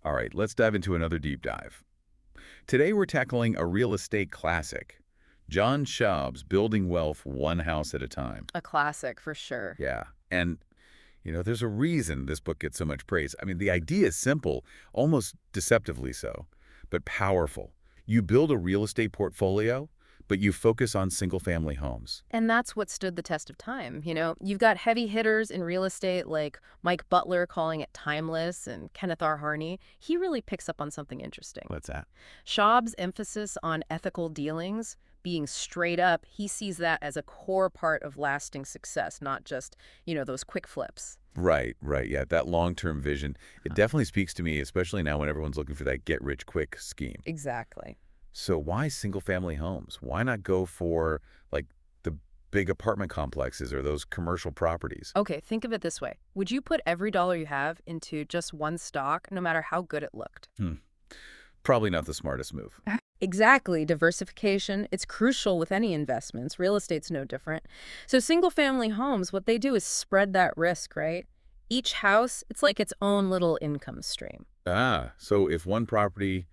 All right, let's dive into another deep dive. Today we're tackling a real estate classic, John Schaub's Building Wealth One House at a Time. A classic for sure. Yeah, and there's a reason this book gets so much praise. I mean, the idea is simple, almost deceptively so, but powerful. You build a real estate portfolio, but you focus on single-family homes. And that's what stood the test of time. You've got heavy hitters in real estate like Mike Butler calling it timeless and Kenneth R. Harney. He really picks up on something interesting. What's that? Schaub's emphasis on ethical dealings, being straight up, he sees that as a core part of lasting success, not just, those quick flips. Right, right. Yeah, that long-term vision. It definitely speaks to me, especially now when everyone's looking for that get-rich-quick scheme. Exactly. So why single-family homes? Why not go for, like, the big apartment complexes or those commercial properties? Okay, think of it this way. Would you put every dollar you have into just one stock, no matter how good it looked? Probably not the smartest move. Exactly. Diversification, it's crucial with any investments. Real estate's no different. So single-family homes, what they do is spread that risk, right? Each house, it's like its own little income stream. Ah, so if one property,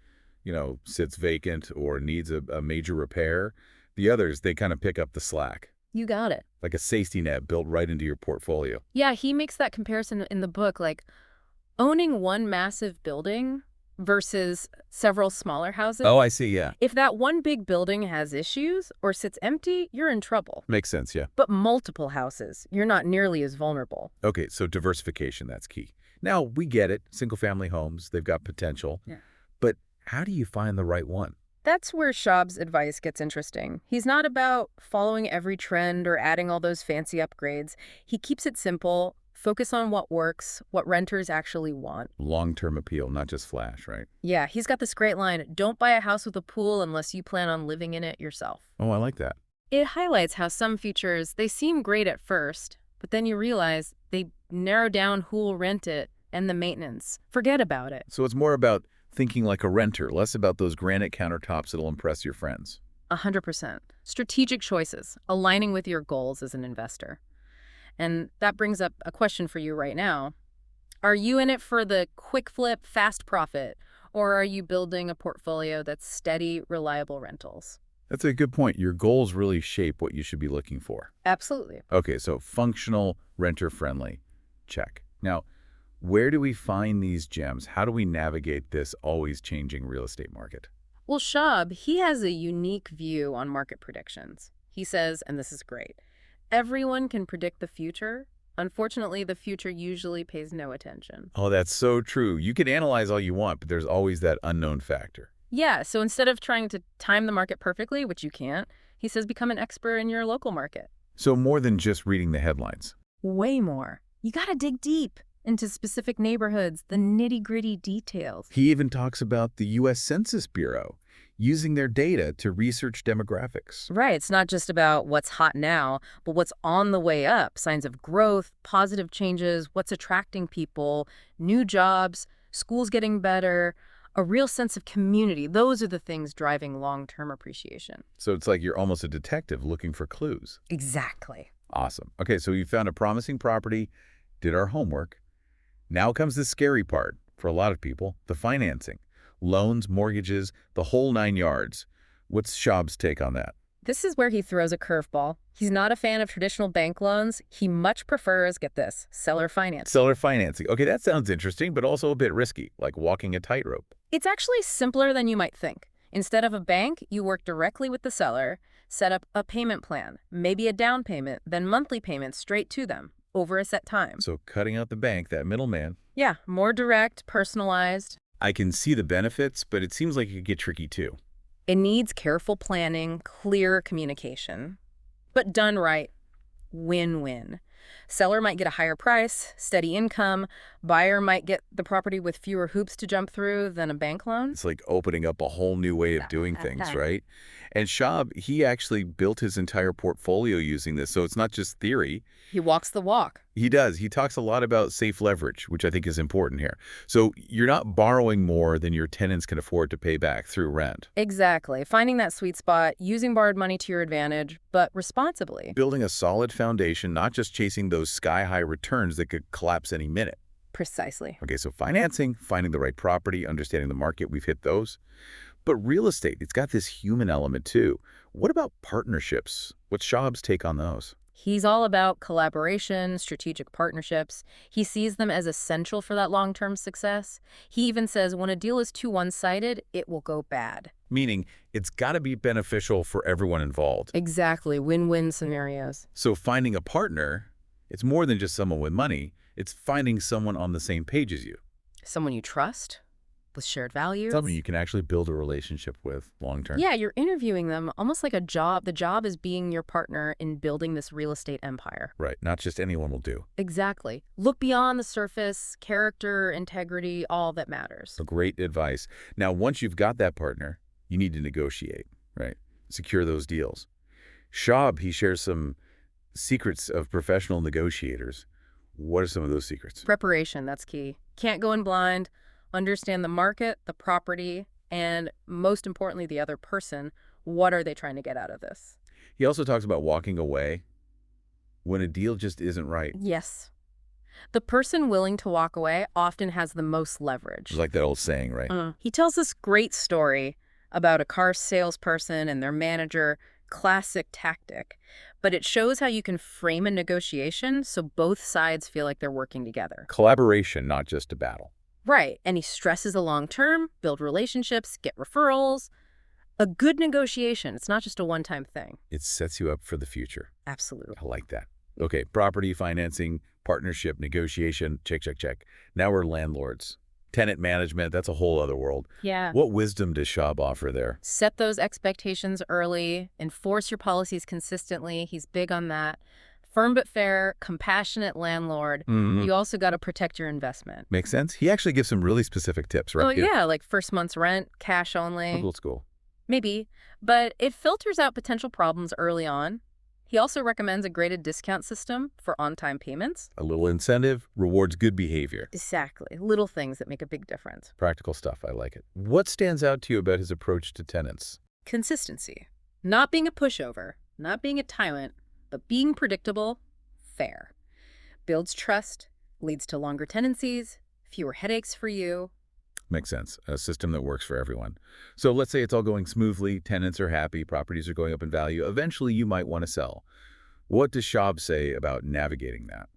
sits vacant or needs a major repair, the others, they kind of pick up the slack, You got it. like a safety net built right into your portfolio. Yeah, he makes that comparison in the book, like owning one massive building versus several smaller houses. Oh, I see, yeah. If that one big building has issues or sits empty, you're in trouble. Makes sense, yeah. But multiple houses, you're not nearly as vulnerable. Okay, so diversification, that's key. Now, we get it. Single-family homes, they've got potential. Yeah. But how do you find the right one? That's where Schaub's advice gets interesting. He's not about following every trend or adding all those fancy upgrades. He keeps it simple, focus on what works, what renters actually want. Long-term appeal, not just flash, right? Yeah, he's got this great line, don't buy a house with a pool unless you plan on living in it yourself. Oh, I like that. It highlights how some features, they seem great at first, but then you realize they narrow down who'll rent it and the maintenance. Forget about it. So it's more about thinking like a renter, less about those granite countertops that'll impress your friends. 100%. Strategic choices, aligning with your goals as an investor. And that brings up a question for you right now. Are you in it for the quick flip, fast profit, or are you building a portfolio that's steady, reliable rentals? That's a good point. Your goals really shape what you should be looking for. Absolutely. Okay, so functional, renter-friendly. Check. Now, where do we find these gems? How do we navigate this always changing real estate market? Well, Schaub, he has a unique view on market predictions. He says, and this is great, everyone can predict the future. Unfortunately, the future usually pays no attention. Oh, that's so true. You can analyze all you want, but there's always that unknown factor. Yeah, so instead of trying to time the market perfectly, which you can't, he says become an expert in your local market. So more than just reading the headlines. Way more. You gotta dig deep into specific neighborhoods, the nitty-gritty details. He even talks about the U.S. Census Bureau using their data to research demographics. Right, it's not just about what's hot now, but what's on the way up, signs of growth, positive changes, what's attracting people, new jobs, schools getting better, a real sense of community. Those are the things driving long-term appreciation. So it's like you're almost a detective looking for clues. Exactly. Awesome. Okay, so we found a promising property, did our homework. Now comes the scary part for a lot of people, the financing. Loans, mortgages, the whole 9 yards. What's Schaub's take on that? This is where he throws a curveball. He's not a fan of traditional bank loans. He much prefers, get this, seller finance. Seller financing. Okay, that sounds interesting, but also a bit risky, like walking a tightrope. It's actually simpler than you might think. Instead of a bank, you work directly with the seller, set up a payment plan, maybe a down payment, then monthly payments straight to them over a set time. So cutting out the bank, that middleman. Yeah, more direct, personalized. I can see the benefits, but it seems like it could get tricky too. It needs careful planning, clear communication, but done right, win-win. Seller might get a higher price, steady income. Buyer might get the property with fewer hoops to jump through than a bank loan. It's like opening up a whole new way of doing things, right? And Schaub, he actually built his entire portfolio using this, so it's not just theory. He walks the walk. He does. He talks a lot about safe leverage, which I think is important here. So you're not borrowing more than your tenants can afford to pay back through rent. Exactly. Finding that sweet spot, using borrowed money to your advantage, but responsibly. Building a solid foundation, not just chasing those sky-high returns that could collapse any minute. Precisely. Okay, so financing, finding the right property, understanding the market, we've hit those. But real estate, it's got this human element too. What about partnerships? What's Schaub's take on those? He's all about collaboration, strategic partnerships. He sees them as essential for that long-term success. He even says when a deal is too one-sided, it will go bad. Meaning, it's got to be beneficial for everyone involved. Exactly. Win-win scenarios. So finding a partner, it's more than just someone with money. It's finding someone on the same page as you. Someone you trust with shared values. Someone you can actually build a relationship with long term. Yeah, you're interviewing them almost like a job. The job is being your partner in building this real estate empire. Right. Not just anyone will do. Exactly. Look beyond the surface, character, integrity, all that matters. So great advice. Now, once you've got that partner, you need to negotiate, right? Secure those deals. Schaub, he shares some secrets of professional negotiators. What are some of those secrets? Preparation, that's key. Can't go in blind. Understand the market, the property, and most importantly, the other person. What are they trying to get out of this? He also talks about walking away when a deal just isn't right. Yes. The person willing to walk away often has the most leverage. It's like that old saying, right? He tells this great story about a car salesperson and their manager, classic tactic. But it shows how you can frame a negotiation so both sides feel like they're working together. Collaboration, not just a battle. Right. And he stresses the long term, build relationships, get referrals. A good negotiation, it's not just a one-time thing. It sets you up for the future. Absolutely. I like that. Okay, property, financing, partnership, negotiation, check, check, check. Now we're landlords. Tenant management, that's a whole other world. Yeah. What wisdom does Schaub offer there? Set those expectations early, enforce your policies consistently. He's big on that. Firm but fair, compassionate landlord. You also got to protect your investment. Makes sense? He actually gives some really specific tips, right? Oh, yeah, like first month's rent, cash only. Old school. Maybe, but it filters out potential problems early on. He also recommends a graded discount system for on-time payments. A little incentive rewards good behavior. Exactly. Little things that make a big difference. Practical stuff. I like it. What stands out to you about his approach to tenants? Consistency. Not being a pushover, not being a tyrant, but being predictable, fair. Builds trust, leads to longer tenancies, fewer headaches for you. Makes sense. A system that works for everyone. So let's say it's all going smoothly, tenants are happy, properties are going up in value. Eventually, you might want to sell. What does Schaub say about navigating that?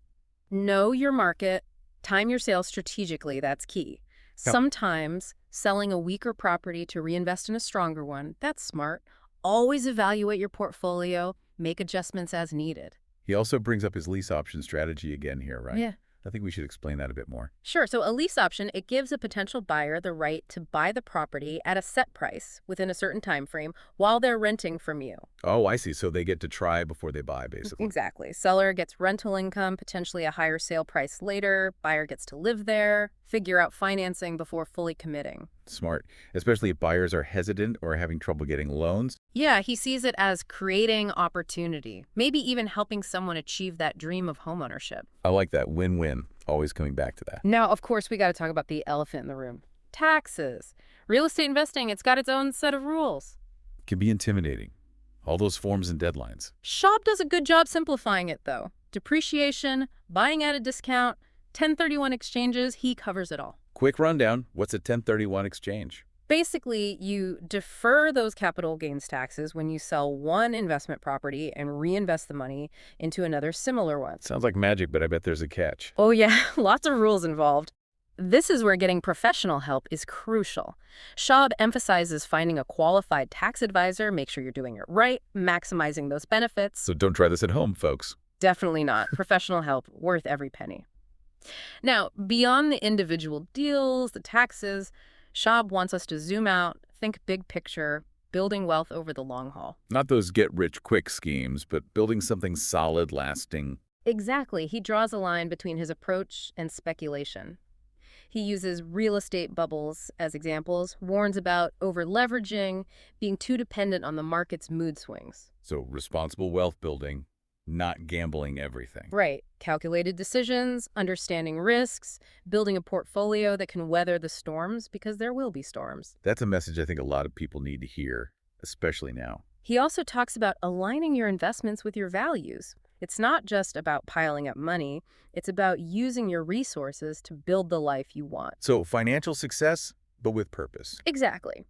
Know your market, time your sales strategically, that's key. Yeah. Sometimes selling a weaker property to reinvest in a stronger one, that's smart. Always evaluate your portfolio, make adjustments as needed. He also brings up his lease option strategy again here, right? Yeah. I think we should explain that a bit more. Sure. So a lease option, it gives a potential buyer the right to buy the property at a set price within a certain time frame while they're renting from you. Oh, I see. So they get to try before they buy, basically. Exactly. Seller gets rental income, potentially a higher sale price later. Buyer gets to live there, figure out financing before fully committing. Smart, especially if buyers are hesitant or having trouble getting loans. Yeah, he sees it as creating opportunity, maybe even helping someone achieve that dream of homeownership. I like that. Win-win. Always coming back to that. Now, of course, we got to talk about the elephant in the room. Taxes. Real estate investing, it's got its own set of rules. It can be intimidating. All those forms and deadlines. Schaub does a good job simplifying it, though. Depreciation, buying at a discount, 1031 exchanges, he covers it all. Quick rundown. What's a 1031 exchange? Basically, you defer those capital gains taxes when you sell one investment property and reinvest the money into another similar one. Sounds like magic, but I bet there's a catch. Oh yeah, lots of rules involved. This is where getting professional help is crucial. Schaub emphasizes finding a qualified tax advisor, make sure you're doing it right, maximizing those benefits. So don't try this at home, folks. Definitely not. Professional help, worth every penny. Now, beyond the individual deals, the taxes, Schaub wants us to zoom out, think big picture, building wealth over the long haul. Not those get-rich-quick schemes, but building something solid, lasting. Exactly. He draws a line between his approach and speculation. He uses real estate bubbles as examples, warns about over-leveraging, being too dependent on the market's mood swings. So responsible wealth building, not gambling everything. Right. Calculated decisions, understanding risks, building a portfolio that can weather the storms, because there will be storms. That's a message I think a lot of people need to hear, especially now. He also talks about aligning your investments with your values. It's not just about piling up money, it's about using your resources to build the life you want. So financial success, but with purpose. Exactly.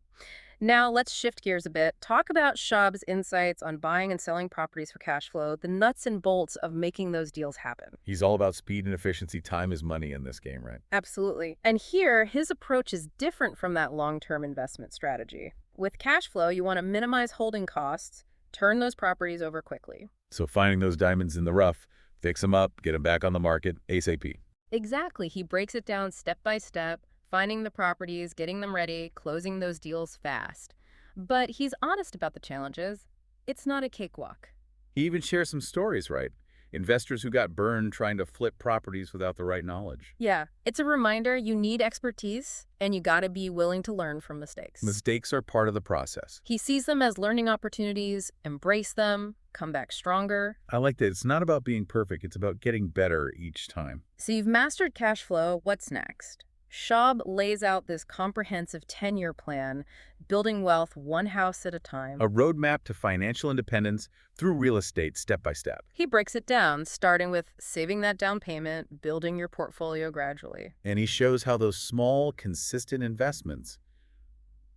Now, let's shift gears a bit. Talk about Schaub's insights on buying and selling properties for cash flow, the nuts and bolts of making those deals happen. He's all about speed and efficiency. Time is money in this game, right? Absolutely. And here, his approach is different from that long-term investment strategy. With cash flow, you want to minimize holding costs, turn those properties over quickly. So finding those diamonds in the rough, fix them up, get them back on the market ASAP. Exactly. He breaks it down step by step, finding the properties, getting them ready, closing those deals fast. But he's honest about the challenges. It's not a cakewalk. He even shares some stories, right? Investors who got burned trying to flip properties without the right knowledge. Yeah, it's a reminder you need expertise and you gotta be willing to learn from mistakes. Mistakes are part of the process. He sees them as learning opportunities, embrace them, come back stronger. I like that. It's not about being perfect. It's about getting better each time. So you've mastered cash flow, what's next? Schaub lays out this comprehensive 10-year plan, building wealth one house at a time. A roadmap to financial independence through real estate step by step. He breaks it down, starting with saving that down payment, building your portfolio gradually. And he shows how those small, consistent investments,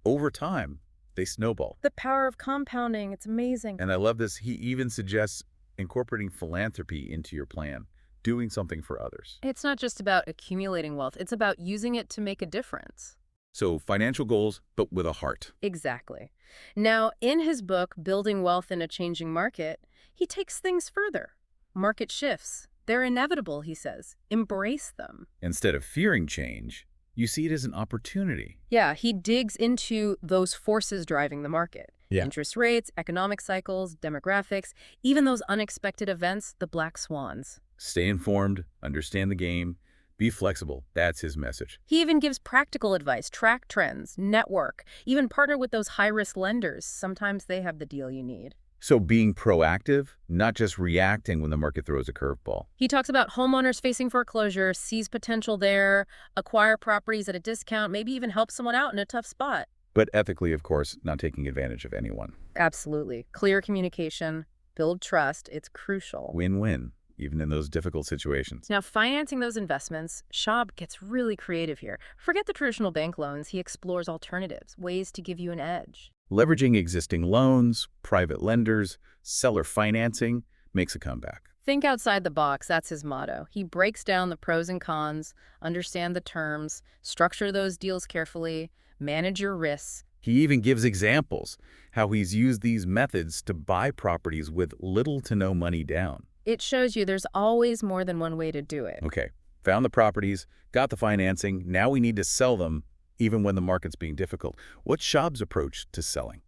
over time, they snowball. The power of compounding, it's amazing. And I love this. He even suggests incorporating philanthropy into your plan, doing something for others. It's not just about accumulating wealth, it's about using it to make a difference. So financial goals, but with a heart. Exactly. Now, in his book, Building Wealth in a Changing Market, he takes things further. Market shifts. They're inevitable, he says. Embrace them. Instead of fearing change, you see it as an opportunity. Yeah, he digs into those forces driving the market. Yeah. Interest rates, economic cycles, demographics, even those unexpected events, the black swans. Stay informed, understand the game, be flexible. That's his message. He even gives practical advice, track trends, network, even partner with those high-risk lenders. Sometimes they have the deal you need. So being proactive, not just reacting when the market throws a curveball. He talks about homeowners facing foreclosure, sees potential there, acquire properties at a discount, maybe even help someone out in a tough spot. But ethically, of course, not taking advantage of anyone. Absolutely. Clear communication, build trust, it's crucial. Win-win, even in those difficult situations. Now, financing those investments, Schaub gets really creative here. Forget the traditional bank loans. He explores alternatives, ways to give you an edge. Leveraging existing loans, private lenders, seller financing makes a comeback. Think outside the box, that's his motto. He breaks down the pros and cons, understand the terms, structure those deals carefully, manage your risks. He even gives examples how he's used these methods to buy properties with little to no money down. It shows you there's always more than one way to do it. Okay, found the properties, got the financing, now we need to sell them even when the market's being difficult. What's Schaub's approach to selling?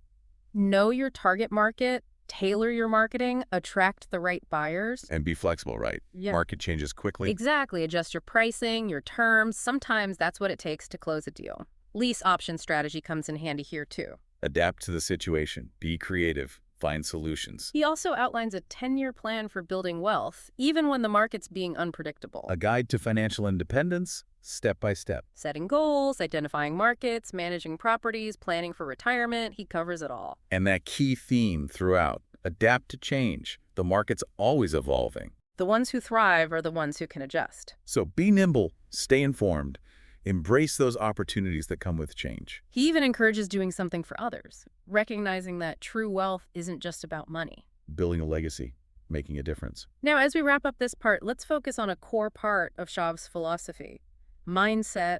Know your target market, tailor your marketing, attract the right buyers. And be flexible, right? Yeah. Market changes quickly. Exactly. Adjust your pricing, your terms. Sometimes that's what it takes to close a deal. Lease option strategy comes in handy here too. Adapt to the situation. Be creative. Find solutions. He also outlines a 10-year plan for building wealth, even when the market's being unpredictable. A guide to financial independence, step by step. Setting goals, identifying markets, managing properties, planning for retirement, he covers it all. And that key theme throughout, adapt to change. The market's always evolving. The ones who thrive are the ones who can adjust. So be nimble, stay informed, embrace those opportunities that come with change. He even encourages doing something for others, recognizing that true wealth isn't just about money. Building a legacy, making a difference. Now, as we wrap up this part, let's focus on a core part of Schaub's philosophy: mindset,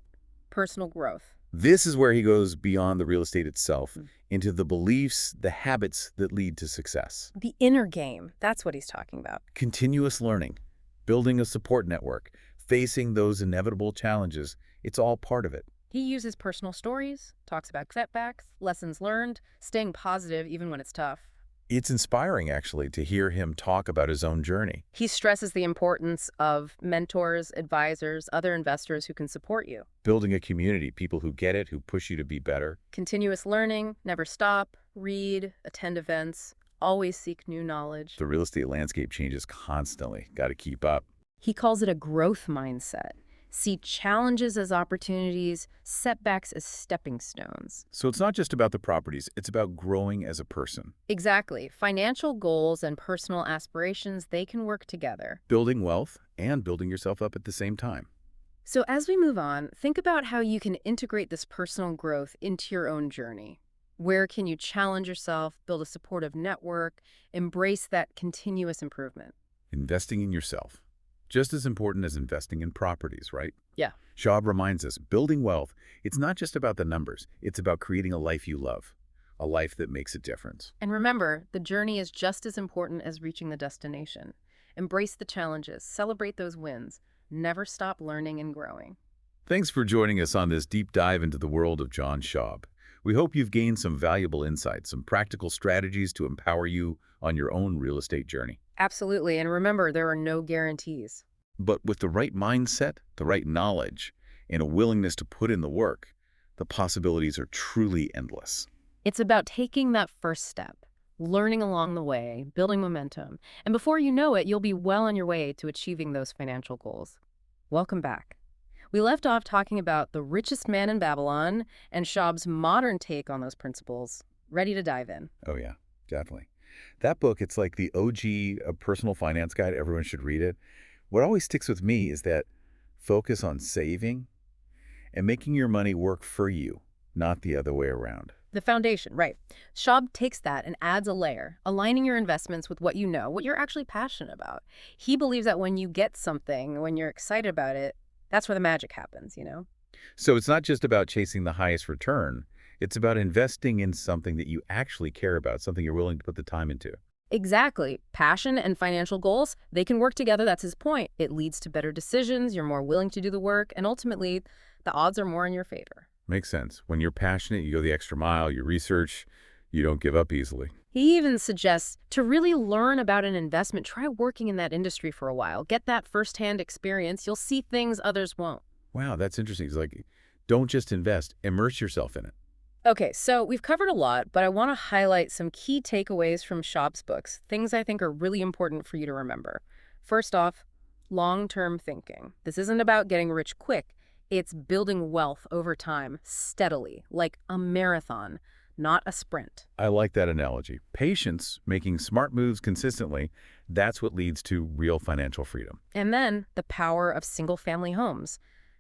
personal growth. This is where he goes beyond the real estate itself, into the beliefs, the habits that lead to success. The inner game, that's what he's talking about. Continuous learning, building a support network, facing those inevitable challenges, it's all part of it. He uses personal stories, talks about setbacks, lessons learned, staying positive even when it's tough. It's inspiring, actually, to hear him talk about his own journey. He stresses the importance of mentors, advisors, other investors who can support you. Building a community, people who get it, who push you to be better. Continuous learning, never stop, read, attend events, always seek new knowledge. The real estate landscape changes constantly. Got to keep up. He calls it a growth mindset, See challenges as opportunities, setbacks as stepping stones. So it's not just about the properties, it's about growing as a person, Exactly. Financial goals and personal aspirations, they can work together. building wealth and building yourself up at the same time. So as we move on, think about how you can integrate this personal growth into your own journey. Where can you challenge yourself, build a supportive network, embrace that continuous improvement? Investing in yourself. Just as important as investing in properties, right? Yeah. Schaub reminds us, building wealth, it's not just about the numbers. It's about creating a life you love, a life that makes a difference. And remember, the journey is just as important as reaching the destination. Embrace the challenges, celebrate those wins, never stop learning and growing. Thanks for joining us on this deep dive into the world of John Schaub. We hope you've gained some valuable insights, some practical strategies to empower you on your own real estate journey. Absolutely, and remember, there are no guarantees. But with the right mindset, the right knowledge, and a willingness to put in the work, the possibilities are truly endless. It's about taking that first step, learning along the way, building momentum, and before you know it, you'll be well on your way to achieving those financial goals. Welcome back. We left off talking about The Richest Man in Babylon and Schaub's modern take on those principles. Ready to dive in. Oh yeah, definitely. That book, it's like the OG personal finance guide. Everyone should read it. What always sticks with me is that focus on saving and making your money work for you, not the other way around. The foundation, right. Schaub takes that and adds a layer, aligning your investments with what you know, what you're actually passionate about. He believes that when you get something, when you're excited about it, that's where the magic happens, you know? So it's not just about chasing the highest return. It's about investing in something that you actually care about, something you're willing to put the time into. Exactly. Passion and financial goals, they can work together. That's his point. It leads to better decisions. You're more willing to do the work. And ultimately, the odds are more in your favor. Makes sense. When you're passionate, you go the extra mile, you research, you don't give up easily. He even suggests to really learn about an investment, try working in that industry for a while. Get that firsthand experience. You'll see things others won't. Wow, that's interesting. It's like, don't just invest, immerse yourself in it. Okay, so we've covered a lot, but I want to highlight some key takeaways from Schaub's books, things I think are really important for you to remember. First off, long-term thinking. This isn't about getting rich quick. It's building wealth over time, steadily, like a marathon, not a sprint. I like that analogy. Patience, making smart moves consistently, that's what leads to real financial freedom. And then the power of single-family homes.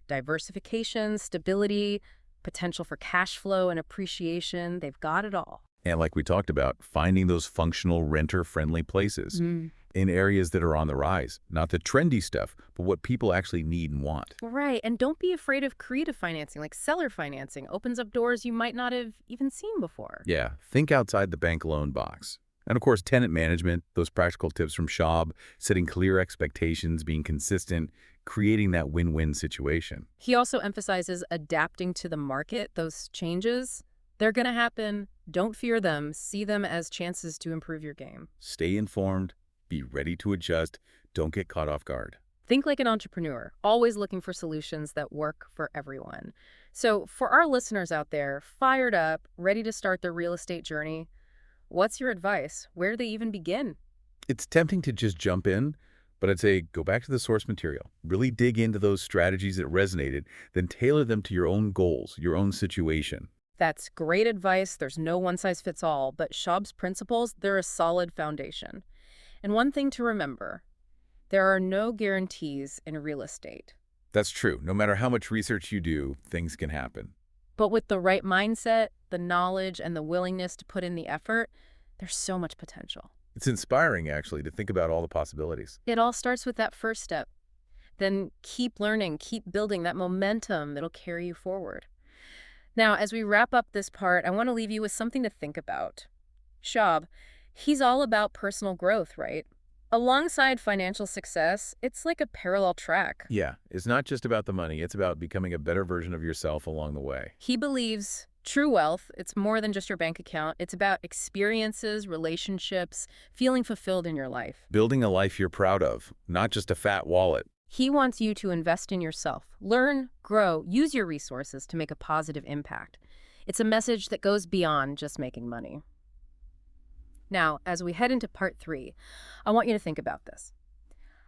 Diversification, stability, potential for cash flow and appreciation, they've got it all. And like we talked about, finding those functional renter-friendly places in areas that are on the rise. Not the trendy stuff, but what people actually need and want. Right, and don't be afraid of creative financing, like seller financing. Opens up doors you might not have even seen before. Yeah, think outside the bank loan box. And of course, tenant management, those practical tips from Schaub, setting clear expectations, being consistent, creating that win-win situation. He also emphasizes adapting to the market, those changes. They're going to happen. Don't fear them. See them as chances to improve your game. Stay informed, be ready to adjust, don't get caught off guard. Think like an entrepreneur, always looking for solutions that work for everyone. So for our listeners out there, fired up, ready to start their real estate journey, what's your advice? Where do they even begin? It's tempting to just jump in, but I'd say go back to the source material. Really dig into those strategies that resonated, then tailor them to your own goals, your own situation. That's great advice. There's no one-size-fits-all, but Schaub's principles, they're a solid foundation. And one thing to remember, there are no guarantees in real estate. That's true. No matter how much research you do, things can happen. But with the right mindset, the knowledge, and the willingness to put in the effort, there's so much potential. It's inspiring, actually, to think about all the possibilities. It all starts with that first step. Then keep learning, keep building that momentum that'll carry you forward. Now, as we wrap up this part, I want to leave you with something to think about. Schaub, he's all about personal growth, right? Alongside financial success, it's like a parallel track. Yeah, it's not just about the money. It's about becoming a better version of yourself along the way. He believes true wealth, it's more than just your bank account. It's about experiences, relationships, feeling fulfilled in your life. Building a life you're proud of, not just a fat wallet. He wants you to invest in yourself, learn, grow, use your resources to make a positive impact. It's a message that goes beyond just making money. Now, as we head into part 3, I want you to think about this.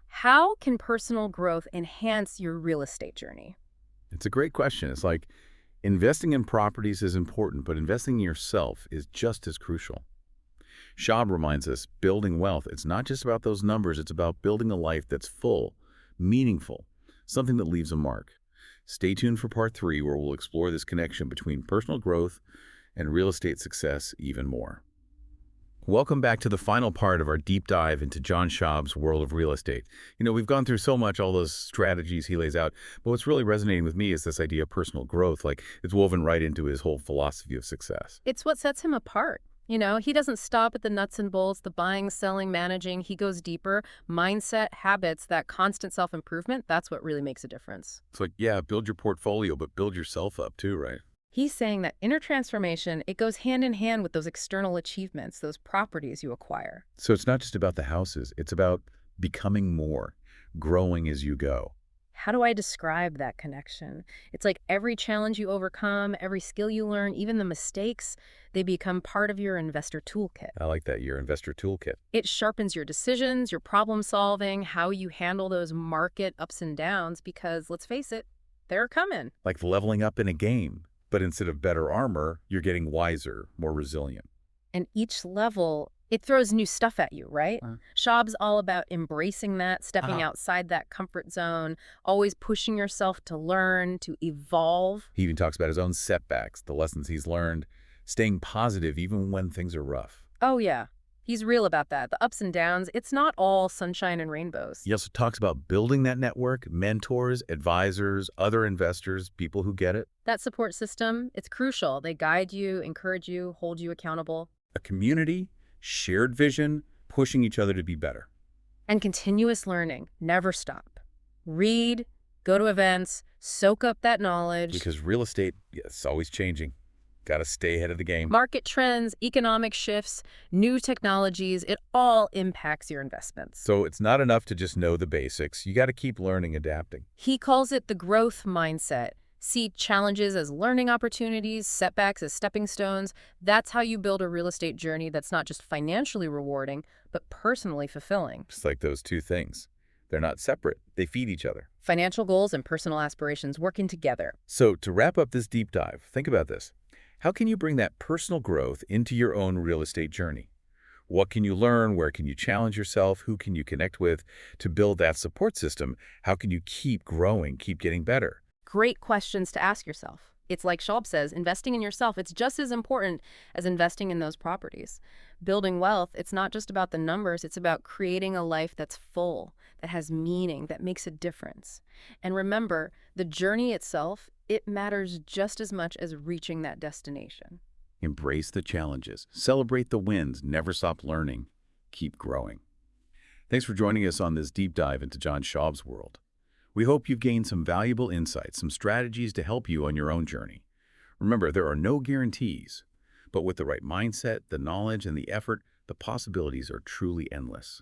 How can personal growth enhance your real estate journey? It's a great question. It's like investing in properties is important, but investing in yourself is just as crucial. Schaub reminds us building wealth, it's not just about those numbers, it's about building a life that's full, meaningful, something that leaves a mark. Stay tuned for part 3, where we'll explore this connection between personal growth and real estate success even more. Welcome back to the final part of our deep dive into John Schaub's world of real estate. We've gone through so much, all those strategies he lays out, but what's really resonating with me is this idea of personal growth, like it's woven right into his whole philosophy of success. It's what sets him apart. He doesn't stop at the nuts and bolts, the buying, selling, managing. He goes deeper. Mindset, habits, that constant self-improvement, that's what really makes a difference. It's like, yeah, build your portfolio, but build yourself up too, right? He's saying that inner transformation, it goes hand in hand with those external achievements, those properties you acquire. So it's not just about the houses, it's about becoming more, growing as you go. How do I describe that connection? It's like every challenge you overcome, every skill you learn, even the mistakes, they become part of your investor toolkit. I like that, your investor toolkit. It sharpens your decisions, your problem solving, how you handle those market ups and downs, because let's face it, they're coming. Like leveling up in a game, but instead of better armor, you're getting wiser, more resilient. And each level, it throws new stuff at you, right? Schaub's all about embracing that, stepping outside that comfort zone, always pushing yourself to learn, to evolve. He even talks about his own setbacks, the lessons he's learned, staying positive even when things are rough. Oh, yeah. He's real about that. The ups and downs, it's not all sunshine and rainbows. He also talks about building that network, mentors, advisors, other investors, people who get it. That support system, it's crucial. They guide you, encourage you, hold you accountable. A community, shared vision, pushing each other to be better. And continuous learning. Never stop. Read, go to events, soak up that knowledge. Because real estate, yeah, it's always changing. Got to stay ahead of the game. Market trends, economic shifts, new technologies, it all impacts your investments. So it's not enough to just know the basics. You got to keep learning, adapting. He calls it the growth mindset. See challenges as learning opportunities, setbacks as stepping stones. That's how you build a real estate journey that's not just financially rewarding, but personally fulfilling. Just like those two things. They're not separate. They feed each other. Financial goals and personal aspirations working together. So to wrap up this deep dive, think about this. How can you bring that personal growth into your own real estate journey? What can you learn? Where can you challenge yourself? Who can you connect with to build that support system? How can you keep growing, keep getting better? Great questions to ask yourself. It's like Schaub says, investing in yourself, it's just as important as investing in those properties. Building wealth, it's not just about the numbers, it's about creating a life that's full, that has meaning, that makes a difference. And remember, the journey itself, it matters just as much as reaching that destination. Embrace the challenges, celebrate the wins, never stop learning, keep growing. Thanks for joining us on this deep dive into John Schaub's world. We hope you've gained some valuable insights, some strategies to help you on your own journey. Remember, there are no guarantees, but with the right mindset, the knowledge, and the effort, the possibilities are truly endless.